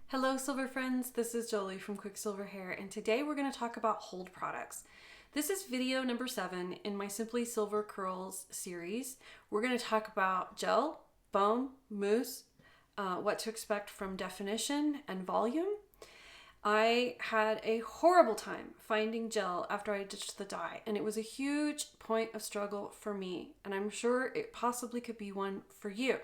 Hello silver friends, this is Jolie from Quicksilver Hair, and today we're going to talk about hold products. This is video number 7 in my Simply Silver Curls series. We're going to talk about gel, foam, mousse, what to expect from definition and volume. I had a horrible time finding gel after I ditched the dye, and it was a huge point of struggle for me, and I'm sure it possibly could be one for you.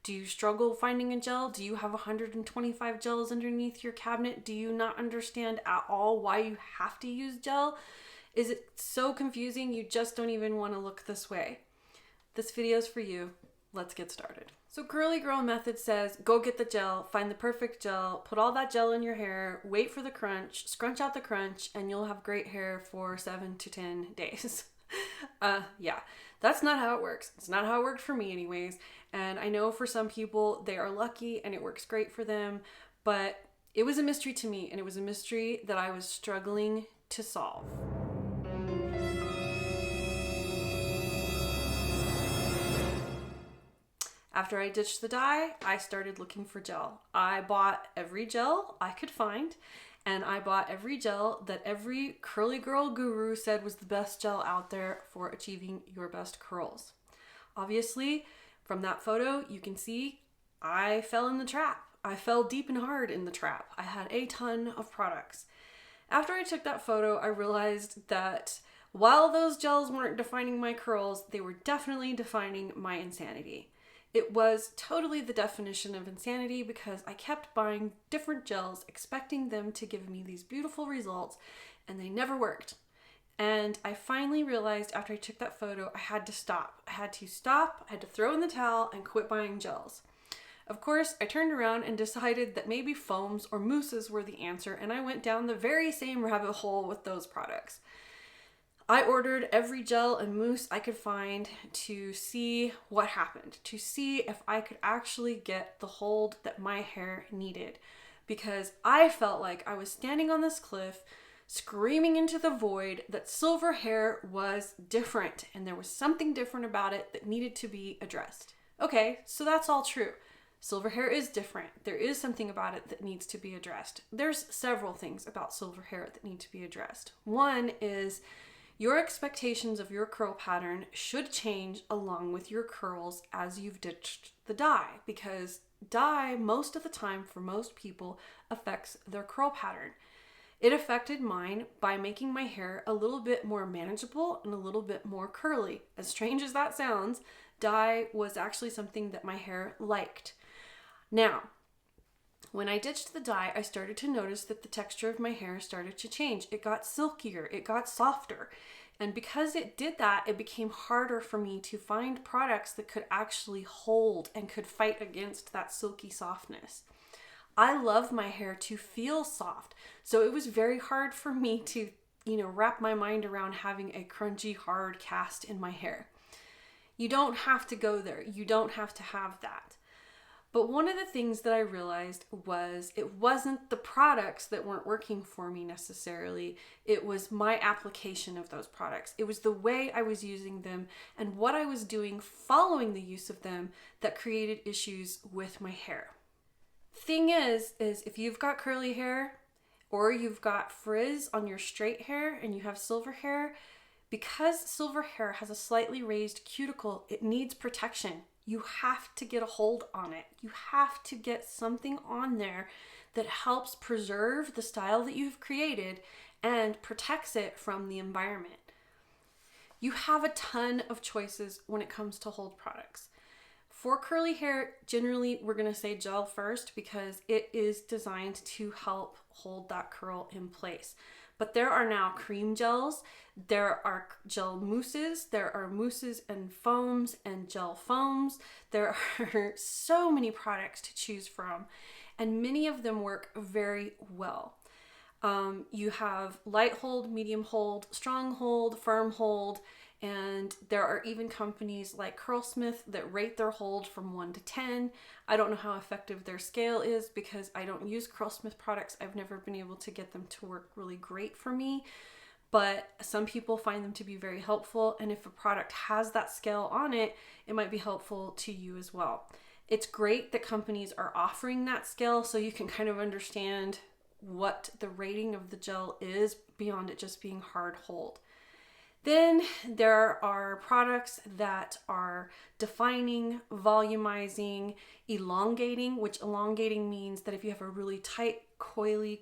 Do you struggle finding a gel? Do you have 125 gels underneath your cabinet? Do you not understand at all why you have to use gel? Is it so confusing you just don't even want to look this way? This video is for you. Let's get started. So Curly Girl Method says, go get the gel, find the perfect gel, put all that gel in your hair, wait for the crunch, scrunch out the crunch, and you'll have great hair for 7 to 10 days. Yeah, that's not how it works. It's not how it worked for me anyways. And I know for some people they are lucky and it works great for them, but it was a mystery to me, and it was a mystery that I was struggling to solve. After I ditched the dye, I started looking for gel. I bought every gel I could find, and I bought every gel that every curly girl guru said was the best gel out there for achieving your best curls. Obviously, from that photo, you can see I fell in the trap. I fell deep and hard in the trap. I had a ton of products. After I took that photo, I realized that while those gels weren't defining my curls, they were definitely defining my insanity. It was totally the definition of insanity because I kept buying different gels, expecting them to give me these beautiful results, and they never worked. And I finally realized after I took that photo, I had to stop. I had to throw in the towel and quit buying gels. Of course, I turned around and decided that maybe foams or mousses were the answer, and I went down the very same rabbit hole with those products. I ordered every gel and mousse I could find to see what happened, to see if I could actually get the hold that my hair needed, because I felt like I was standing on this cliff screaming into the void that silver hair was different and there was something different about it that needed to be addressed. Okay, so that's all true. Silver hair is different. There is something about it that needs to be addressed. There's several things about silver hair that need to be addressed. One is your expectations of your curl pattern should change along with your curls as you've ditched the dye, because dye most of the time for most people affects their curl pattern. It affected mine by making my hair a little bit more manageable and a little bit more curly. As strange as that sounds, dye was actually something that my hair liked. Now, when I ditched the dye, I started to notice that the texture of my hair started to change. It got silkier, it got softer. And because it did that, it became harder for me to find products that could actually hold and could fight against that silky softness. I love my hair to feel soft, so it was very hard for me to, wrap my mind around having a crunchy, hard cast in my hair. You don't have to go there. You don't have to have that. But one of the things that I realized was it wasn't the products that weren't working for me necessarily. It was my application of those products. It was the way I was using them and what I was doing following the use of them that created issues with my hair. Thing is if you've got curly hair or you've got frizz on your straight hair and you have silver hair, because silver hair has a slightly raised cuticle, it needs protection. You have to get a hold on it. You have to get something on there that helps preserve the style that you've created and protects it from the environment. You have a ton of choices when it comes to hold products. For curly hair, generally we're going to say gel first because it is designed to help hold that curl in place. But there are now cream gels, there are gel mousses, there are mousses and foams and gel foams. There are so many products to choose from, and many of them work very well. You have light hold, medium hold, strong hold, firm hold, and there are even companies like Curlsmith that rate their hold from 1 to 10. I don't know how effective their scale is because I don't use Curlsmith products. I've never been able to get them to work really great for me. but some people find them to be very helpful. And if a product has that scale on it, it might be helpful to you as well. It's great that companies are offering that scale so you can kind of understand what the rating of the gel is beyond it just being hard hold. Then there are products that are defining, volumizing, elongating, which elongating means that if you have a really tight, coily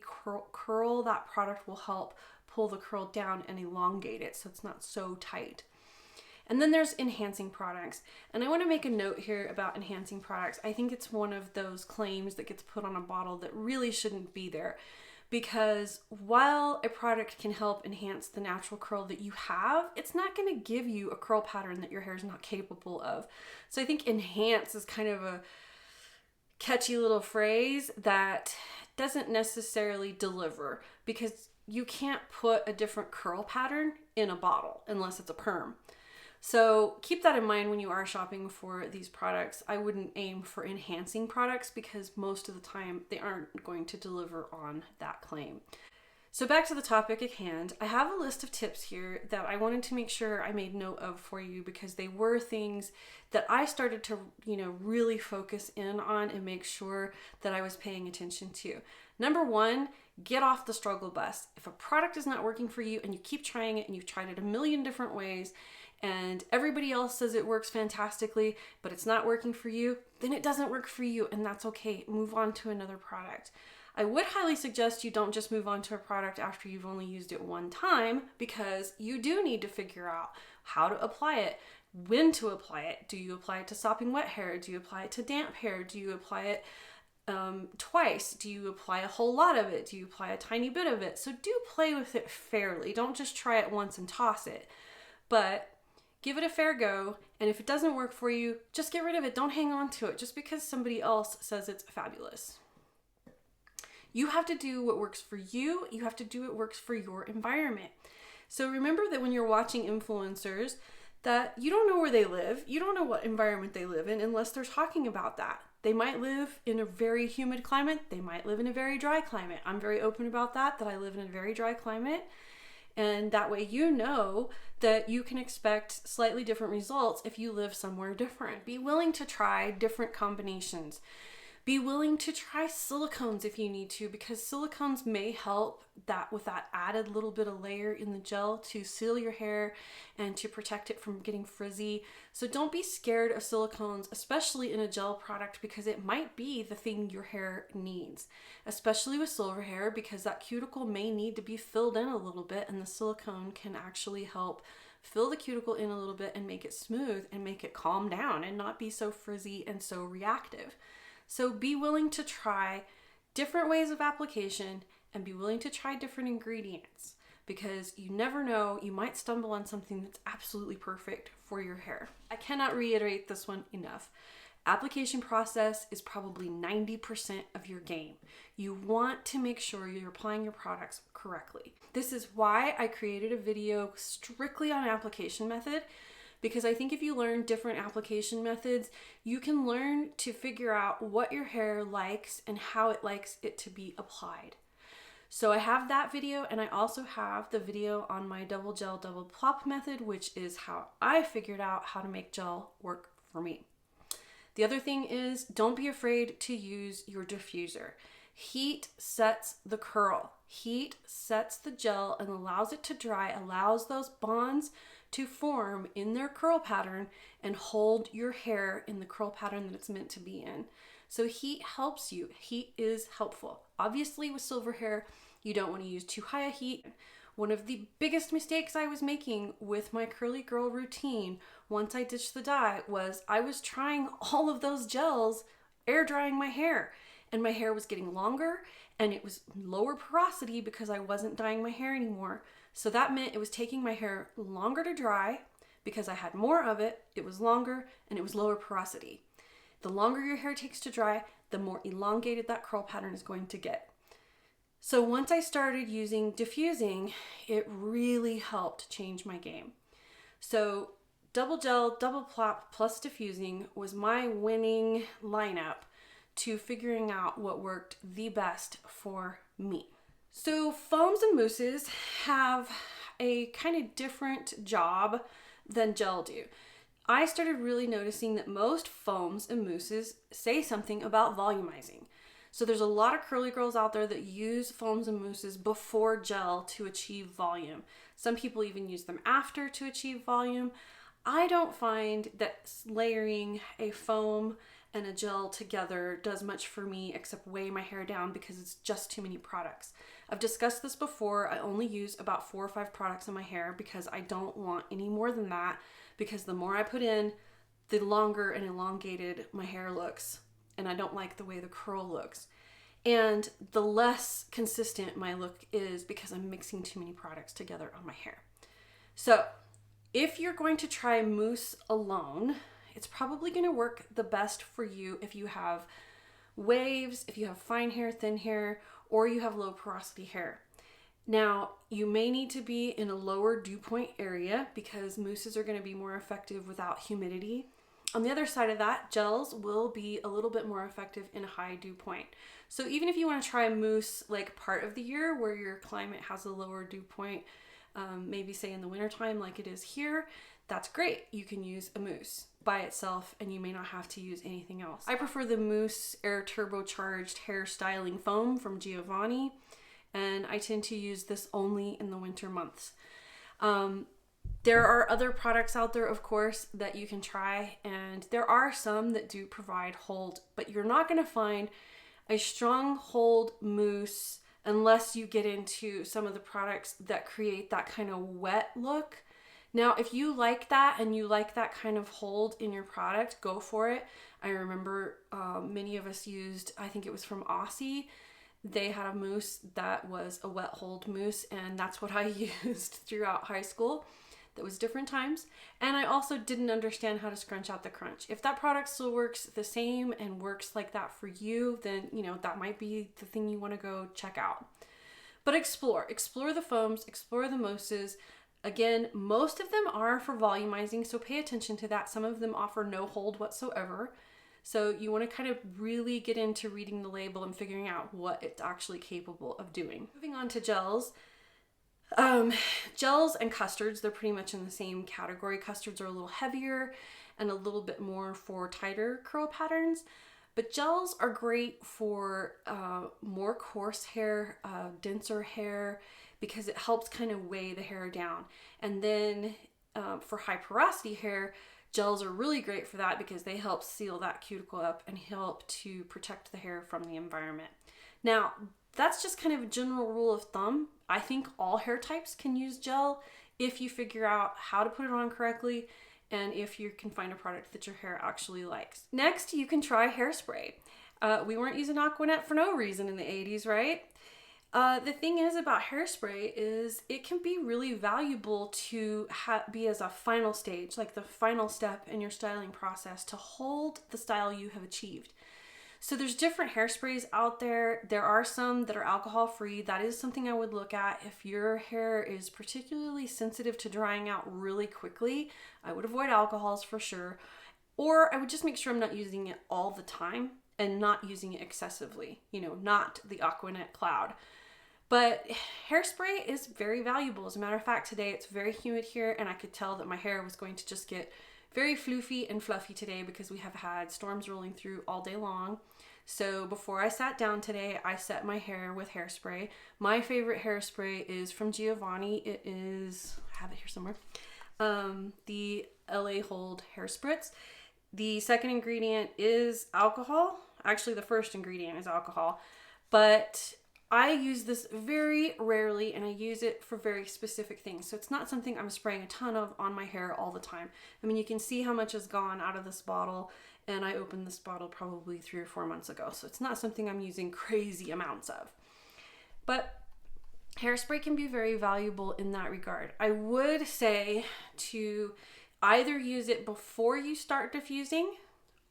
curl, that product will help pull the curl down and elongate it so it's not so tight. And then there's enhancing products. And I want to make a note here about enhancing products. I think it's one of those claims that gets put on a bottle that really shouldn't be there. Because while a product can help enhance the natural curl that you have, it's not going to give you a curl pattern that your hair is not capable of. So I think enhance is kind of a catchy little phrase that doesn't necessarily deliver, because you can't put a different curl pattern in a bottle unless it's a perm. So keep that in mind when you are shopping for these products. I wouldn't aim for enhancing products because most of the time they aren't going to deliver on that claim. So back to the topic at hand, I have a list of tips here that I wanted to make sure I made note of for you because they were things that I started to, really focus in on and make sure that I was paying attention to. Number one, get off the struggle bus. If a product is not working for you and you keep trying it and you've tried it a million different ways, and everybody else says it works fantastically, but it's not working for you, then it doesn't work for you, and that's okay. Move on to another product. I would highly suggest you don't just move on to a product after you've only used it one time, because you do need to figure out how to apply it, when to apply it. Do you apply it to sopping wet hair? Do you apply it to damp hair? Do you apply it twice? Do you apply a whole lot of it? Do you apply a tiny bit of it? So do play with it fairly. Don't just try it once and toss it. But give it a fair go, and if it doesn't work for you, just get rid of it. Don't hang on to it just because somebody else says it's fabulous. You have to do what works for you. You have to do what works for your environment. So remember that when you're watching influencers, that you don't know where they live. You don't know what environment they live in unless they're talking about that. They might live in a very humid climate. They might live in a very dry climate. I'm very open about that I live in a very dry climate. And that way you know that you can expect slightly different results if you live somewhere different. Be willing to try different combinations. Be willing to try silicones if you need to, because silicones may help that with that added little bit of layer in the gel to seal your hair and to protect it from getting frizzy. So don't be scared of silicones, especially in a gel product, because it might be the thing your hair needs, especially with silver hair, because that cuticle may need to be filled in a little bit, and the silicone can actually help fill the cuticle in a little bit and make it smooth and make it calm down and not be so frizzy and so reactive. So be willing to try different ways of application and be willing to try different ingredients, because you never know, you might stumble on something that's absolutely perfect for your hair. I cannot reiterate this one enough. Application process is probably 90% of your game. You want to make sure you're applying your products correctly. This is why I created a video strictly on application method, because I think if you learn different application methods, you can learn to figure out what your hair likes and how it likes it to be applied. So I have that video, and I also have the video on my double gel, double plop method, which is how I figured out how to make gel work for me. The other thing is, don't be afraid to use your diffuser. Heat sets the curl. Heat sets the gel and allows it to dry, allows those bonds to form in their curl pattern and hold your hair in the curl pattern that it's meant to be in. So heat helps you. Heat is helpful. Obviously with silver hair, you don't want to use too high a heat. One of the biggest mistakes I was making with my curly girl routine once I ditched the dye was I was trying all of those gels air drying my hair, and my hair was getting longer and it was lower porosity because I wasn't dyeing my hair anymore. So that meant it was taking my hair longer to dry because I had more of it, it was longer, and it was lower porosity. The longer your hair takes to dry, the more elongated that curl pattern is going to get. So once I started using diffusing, it really helped change my game. So double gel, double plop plus diffusing was my winning lineup to figuring out what worked the best for me. So foams and mousses have a kind of different job than gel do. I started really noticing that most foams and mousses say something about volumizing. So there's a lot of curly girls out there that use foams and mousses before gel to achieve volume. Some people even use them after to achieve volume. I don't find that layering a foam and a gel together does much for me except weigh my hair down because it's just too many products. I've discussed this before. I only use about 4 or 5 products in my hair because I don't want any more than that, because the more I put in, the longer and elongated my hair looks, and I don't like the way the curl looks. And the less consistent my look is because I'm mixing too many products together on my hair. So if you're going to try mousse alone, it's probably going to work the best for you if you have waves, if you have fine hair, thin hair, or you have low porosity hair. Now, you may need to be in a lower dew point area because mousses are going to be more effective without humidity. On the other side of that, gels will be a little bit more effective in a high dew point. So even if you want to try a mousse like part of the year where your climate has a lower dew point, maybe say in the wintertime like it is here, that's great. You can use a mousse by itself and you may not have to use anything else. I prefer the Mousse Air Turbocharged Hair Styling Foam from Giovanni, and I tend to use this only in the winter months. There are other products out there, of course, that you can try, and there are some that do provide hold, but you're not going to find a strong hold mousse unless you get into some of the products that create that kind of wet look. Now, if you like that and you like that kind of hold in your product, go for it. I remember many of us used, I think it was from Aussie, they had a mousse that was a wet hold mousse, and that's what I used throughout high school. That was different times. And I also didn't understand how to scrunch out the crunch. If that product still works the same and works like that for you, then, you know, that might be the thing you want to go check out. But explore the foams, explore the mousses. Again, most of them are for volumizing, so pay attention to that. Some of them offer no hold whatsoever. So you want to kind of really get into reading the label and figuring out what it's actually capable of doing. Moving on to gels. Gels and custards, they're pretty much in the same category. Custards are a little heavier and a little bit more for tighter curl patterns, but gels are great for more coarse hair, denser hair, because it helps kind of weigh the hair down. And then for high porosity hair, gels are really great for that because they help seal that cuticle up and help to protect the hair from the environment. Now, that's just kind of a general rule of thumb. I think all hair types can use gel if you figure out how to put it on correctly and if you can find a product that your hair actually likes. Next, you can try hairspray. We weren't using Aquanet for no reason in the 80s, right? The thing is about hairspray is it can be really valuable to be as a final stage, like the final step in your styling process to hold the style you have achieved. So there's different hairsprays out there. There are some that are alcohol free. That is something I would look at. If your hair is particularly sensitive to drying out really quickly, I would avoid alcohols for sure. Or I would just make sure I'm not using it all the time and not using it excessively, you know, not the Aquanet cloud. But hairspray is very valuable. As a matter of fact, today it's very humid here and I could tell that my hair was going to just get very floofy and fluffy today because we have had storms rolling through all day long. So before I sat down today, I set my hair with hairspray. My favorite hairspray is from Giovanni. It is, I have it here somewhere, the LA Hold Hair Spritz. The second ingredient is alcohol. Actually, the first ingredient is alcohol, but I use this very rarely and I use it for very specific things. So it's not something I'm spraying a ton of on my hair all the time. I mean, you can see how much has gone out of this bottle, and I opened this bottle probably 3 or 4 months ago. So it's not something I'm using crazy amounts of. But hairspray can be very valuable in that regard. I would say to either use it before you start diffusing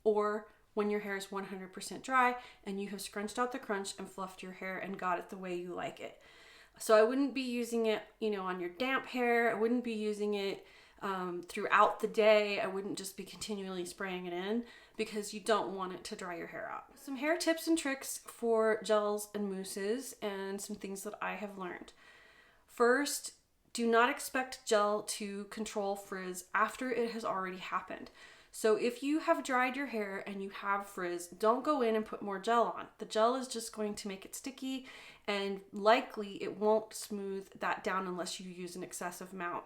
or when your hair is 100% dry and you have scrunched out the crunch and fluffed your hair and got it the way you like it. So I wouldn't be using it, you know, on your damp hair. I wouldn't be using it throughout the day. I wouldn't just be continually spraying it in because you don't want it to dry your hair out. Some hair tips and tricks for gels and mousses and some things that I have learned. First, do not expect gel to control frizz after it has already happened. So if you have dried your hair and you have frizz, don't go in and put more gel on. The gel is just going to make it sticky, and likely it won't smooth that down unless you use an excessive amount.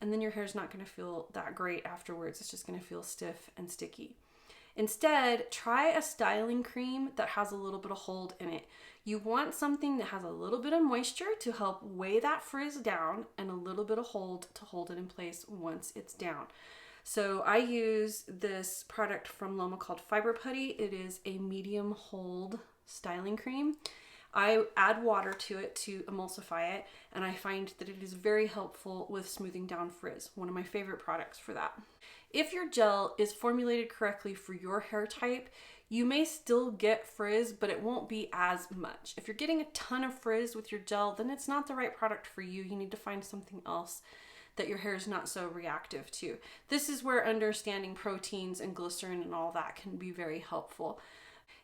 And then your hair is not going to feel that great afterwards. It's just going to feel stiff and sticky. Instead, try a styling cream that has a little bit of hold in it. You want something that has a little bit of moisture to help weigh that frizz down and a little bit of hold to hold it in place once it's down. So I use this product from Loma called Fiber Putty. It is a medium hold styling cream. I add water to it to emulsify it, and I find that it is very helpful with smoothing down frizz. One of my favorite products for that. If your gel is formulated correctly for your hair type, you may still get frizz, but it won't be as much. If you're getting a ton of frizz with your gel, then it's not the right product for you. You need to find something else that your hair is not so reactive to. This is where understanding proteins and glycerin and all that can be very helpful.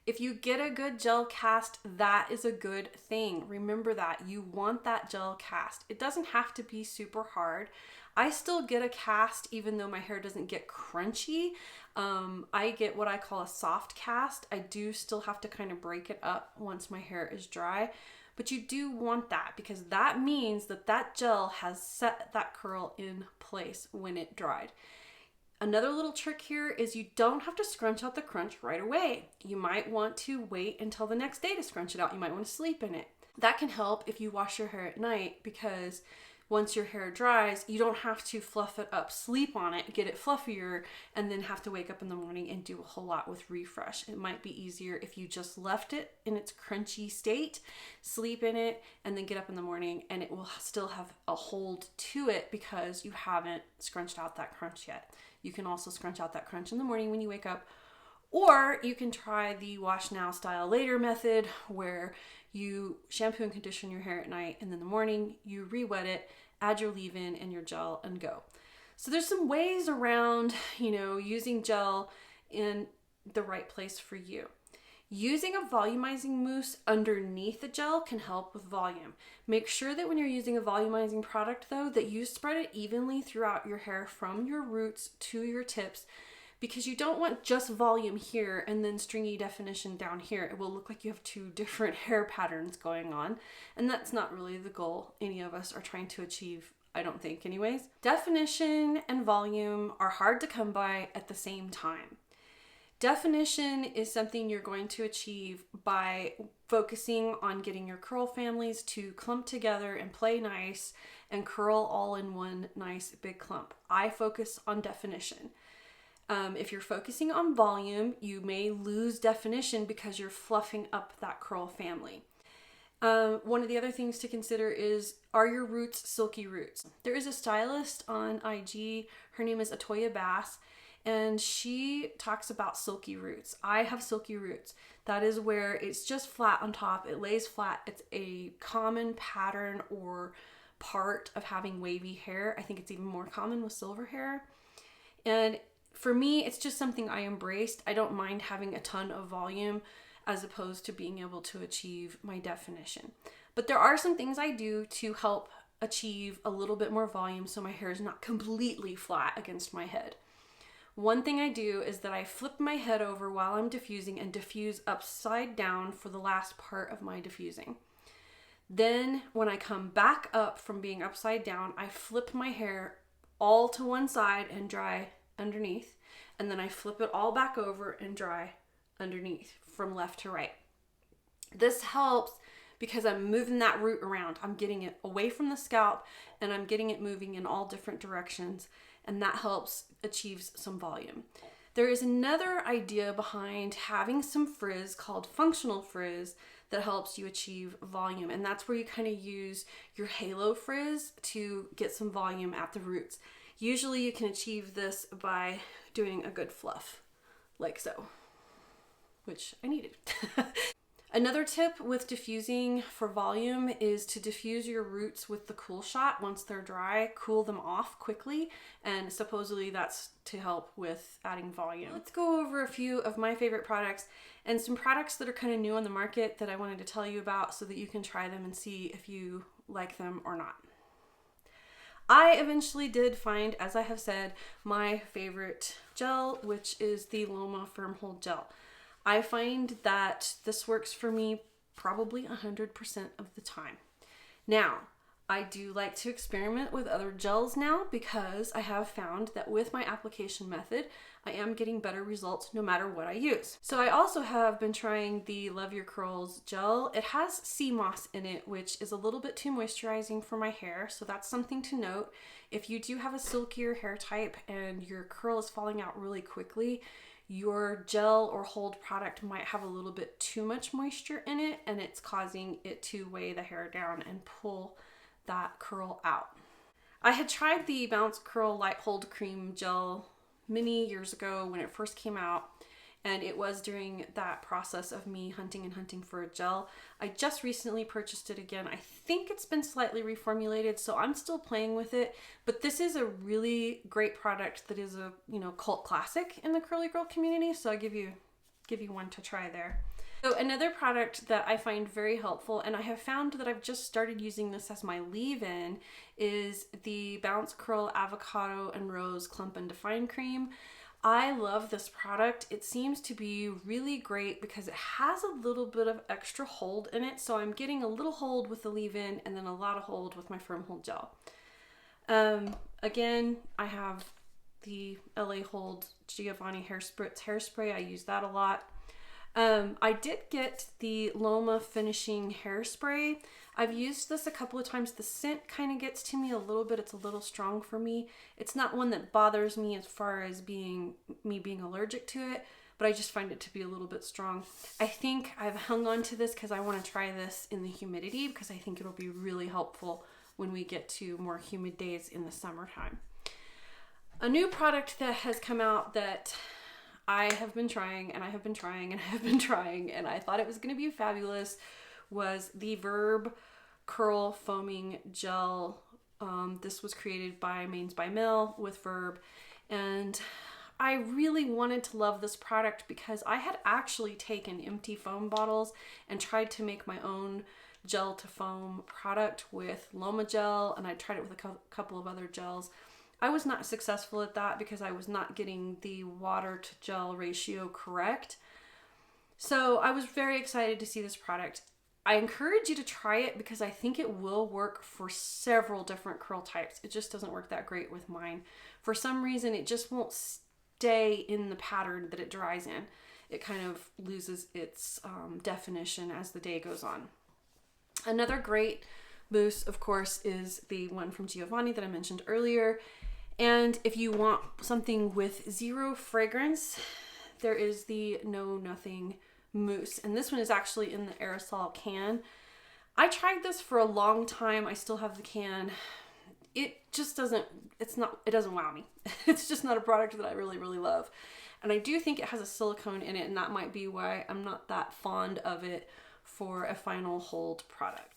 If you get a good gel cast, that is a good thing. Remember that. You want that gel cast. It doesn't have to be super hard. I still get a cast even though my hair doesn't get crunchy. I get what I call a soft cast. I do still have to kind of break it up once my hair is dry. But you do want that because that means that that gel has set that curl in place when it dried. Another little trick here is you don't have to scrunch out the crunch right away. You might want to wait until the next day to scrunch it out. You might want to sleep in it. That can help if you wash your hair at night because once your hair dries, you don't have to fluff it up, sleep on it, get it fluffier, and then have to wake up in the morning and do a whole lot with refresh. It might be easier if you just left it in its crunchy state, sleep in it, and then get up in the morning and it will still have a hold to it because you haven't scrunched out that crunch yet. You can also scrunch out that crunch in the morning when you wake up, or you can try the wash now, style later method where you shampoo and condition your hair at night and in the morning you re-wet it, add your leave-in and your gel and go. So there's some ways around, using gel in the right place for you. Using a volumizing mousse underneath the gel can help with volume. Make sure that when you're using a volumizing product though, that you spread it evenly throughout your hair from your roots to your tips, because you don't want just volume here and then stringy definition down here. It will look like you have two different hair patterns going on, and that's not really the goal any of us are trying to achieve, I don't think anyways. Definition and volume are hard to come by at the same time. Definition is something you're going to achieve by focusing on getting your curl families to clump together and play nice and curl all in one nice big clump. I focus on definition. If you're focusing on volume, you may lose definition because you're fluffing up that curl family. One of the other things to consider is, are your roots silky roots? There is a stylist on IG, her name is Atoya Bass, and she talks about silky roots. I have silky roots. That is where it's just flat on top, it lays flat. It's a common pattern or part of having wavy hair. I think it's even more common with silver hair. And for me, it's just something I embraced. I don't mind having a ton of volume as opposed to being able to achieve my definition. But there are some things I do to help achieve a little bit more volume so my hair is not completely flat against my head. One thing I do is that I flip my head over while I'm diffusing and diffuse upside down for the last part of my diffusing. Then when I come back up from being upside down, I flip my hair all to one side and dry underneath, and then I flip it all back over and dry underneath from left to right. This helps because I'm moving that root around. I'm getting it away from the scalp and I'm getting it moving in all different directions, and that helps achieve some volume. There is another idea behind having some frizz called functional frizz that helps you achieve volume, and that's where you kind of use your halo frizz to get some volume at the roots. Usually you can achieve this by doing a good fluff, like so, which I needed. Another tip with diffusing for volume is to diffuse your roots with the cool shot. Once they're dry, cool them off quickly, and supposedly that's to help with adding volume. Let's go over a few of my favorite products and some products that are kind of new on the market that I wanted to tell you about so that you can try them and see if you like them or not. I eventually did find, as I have said, my favorite gel, which is the Loma Firm Hold Gel. I find that this works for me probably 100% of the time. Now, I do like to experiment with other gels now because I have found that with my application method, I am getting better results no matter what I use. So I also have been trying the Love Your Curls gel. It has sea moss in it, which is a little bit too moisturizing for my hair. So that's something to note. If you do have a silkier hair type and your curl is falling out really quickly, your gel or hold product might have a little bit too much moisture in it, and it's causing it to weigh the hair down and pull that curl out. I had tried the Bounce Curl Light Hold Cream Gel many years ago when it first came out, and it was during that process of me hunting for a gel. I just recently purchased it again. I think it's been slightly reformulated, so I'm still playing with it, but this is a really great product that is a, cult classic in the curly girl community, so I give you one to try there. So another product that I find very helpful, and I have found that I've just started using this as my leave-in, is the Bounce Curl Avocado and Rose Clump and Define Cream. I love this product. It seems to be really great because it has a little bit of extra hold in it. So I'm getting a little hold with the leave-in and then a lot of hold with my Firm Hold Gel. Again, I have the LA Hold Giovanni Hairspray. I use that a lot. I did get the Loma Finishing Hairspray. I've used this a couple of times. The scent kind of gets to me a little bit. It's a little strong for me. It's not one that bothers me as far as being allergic to it, but I just find it to be a little bit strong. I think I've hung on to this because I want to try this in the humidity because I think it'll be really helpful when we get to more humid days in the summertime. A new product that has come out that I have been trying and I have been trying and I have been trying and I thought it was going to be fabulous was the Verb Curl Foaming Gel. This was created by Mains by Mel with Verb, and I really wanted to love this product because I had actually taken empty foam bottles and tried to make my own gel to foam product with Loma Gel, and I tried it with a couple of other gels. I was not successful at that because I was not getting the water to gel ratio correct. So I was very excited to see this product. I encourage you to try it because I think it will work for several different curl types. It just doesn't work that great with mine. For some reason, it just won't stay in the pattern that it dries in. It kind of loses its definition as the day goes on. Another great mousse, of course, is the one from Giovanni that I mentioned earlier. And if you want something with zero fragrance, there is the No Nothing mousse. And this one is actually in the aerosol can. I tried this for a long time. I still have the can. It just doesn't wow me. It's just not a product that I really, really love. And I do think it has a silicone in it, and that might be why I'm not that fond of it for a final hold product.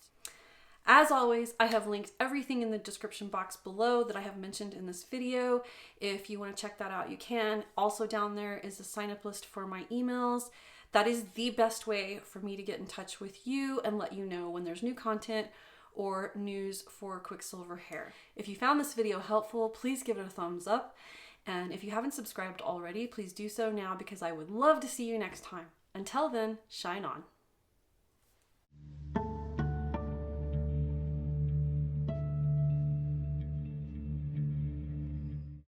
As always, I have linked everything in the description box below that I have mentioned in this video. If you want to check that out, you can. Also down there is a sign-up list for my emails. That is the best way for me to get in touch with you and let you know when there's new content or news for Quicksilver hair. If you found this video helpful, please give it a thumbs up. And if you haven't subscribed already, please do so now because I would love to see you next time. Until then, shine on.